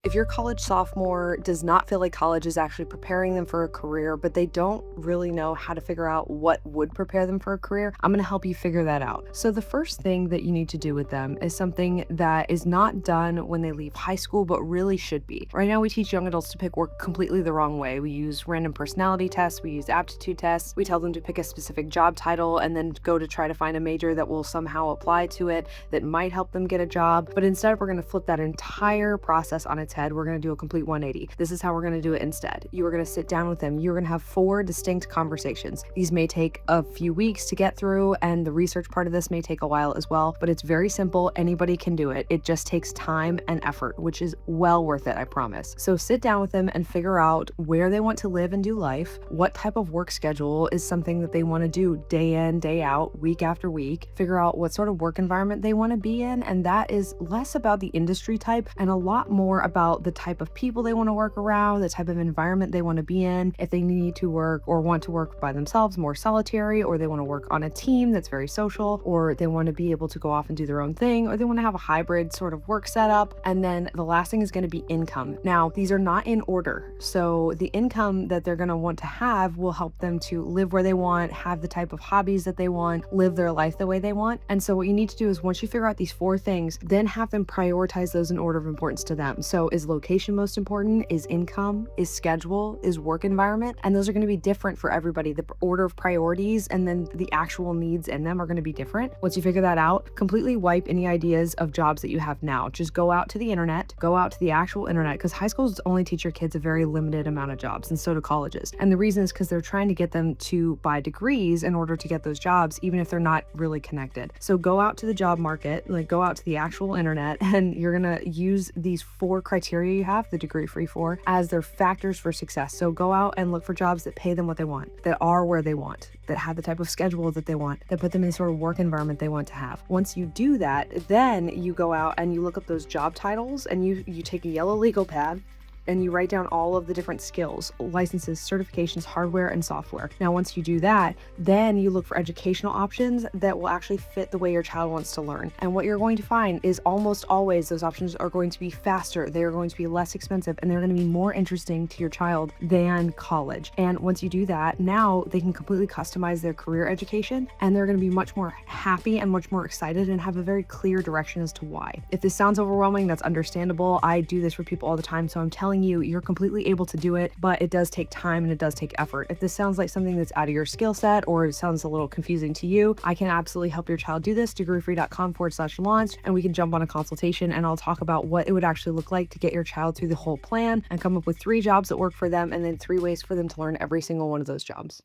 If your college sophomore does not feel like college is actually preparing them for a career, but they don't really know how to figure out what would prepare them for a career, I'm going to help you figure that out. So, the first thing that you need to do with them is something that is not done when they leave high school, but really should be. Right now, we teach young adults to pick work completely the wrong way. We use random personality tests, we use aptitude tests, we tell them to pick a specific job title and then go to try to find a major that will somehow apply to it that might help them get a job. But instead, we're going to flip that entire process on its head. We're going to do a complete 180. This is how we're going to do it instead. You are going to sit down with them. You're going to have 4 distinct conversations. These may take a few weeks to get through, and the research part of this may take a while as well, but it's very simple. Anybody can do it. It just takes time and effort, which is well worth it, I promise. So sit down with them and figure out where they want to live and do life, what type of work schedule is something that they want to do day in, day out, week after week, figure out what sort of work environment they want to be in, and that is less about the industry type and a lot more about the type of people they want to work around, the type of environment they want to be in, if they need to work or want to work by themselves, more solitary, or they want to work on a team that's very social, or they want to be able to go off and do their own thing, or they want to have a hybrid sort of work setup. And then the last thing is going to be income. Now, these are not in order. So the income that they're going to want to have will help them to live where they want, have the type of hobbies that they want, live their life the way they want. And so what you need to do is once you figure out these 4 things, then have them prioritize those in order of importance to them. So is location most important? Is income? Is schedule? Is work environment? And those are going to be different for everybody. The order of priorities and then the actual needs in them are going to be different. Once you figure that out, completely wipe any ideas of jobs that you have now. Just go out to the internet, go out to the actual internet, because high schools only teach your kids a very limited amount of jobs, and so do colleges. And the reason is because they're trying to get them to buy degrees in order to get those jobs, even if they're not really connected. So go out to the job market, like go out to the actual internet, and you're going to use these 4 criteria you have, the degree free 4, as their factors for success. So go out and look for jobs that pay them what they want, that are where they want, that have the type of schedule that they want, that put them in the sort of work environment they want to have. Once you do that, then you go out and you look up those job titles and you take a yellow legal pad and you write down all of the different skills, licenses, certifications, hardware, and software. Now, once you do that, then you look for educational options that will actually fit the way your child wants to learn. And what you're going to find is almost always those options are going to be faster, they're going to be less expensive, and they're going to be more interesting to your child than college. And once you do that, now they can completely customize their career education, and they're going to be much more happy and much more excited and have a very clear direction as to why. If this sounds overwhelming, that's understandable. I do this for people all the time, so I'm telling you, you're completely able to do it, but it does take time and it does take effort. If this sounds like something that's out of your skill set or it sounds a little confusing to you, I can absolutely help your child do this. degreefree.com/launch, and we can jump on a consultation and I'll talk about what it would actually look like to get your child through the whole plan and come up with 3 jobs that work for them and then 3 ways for them to learn every single one of those jobs.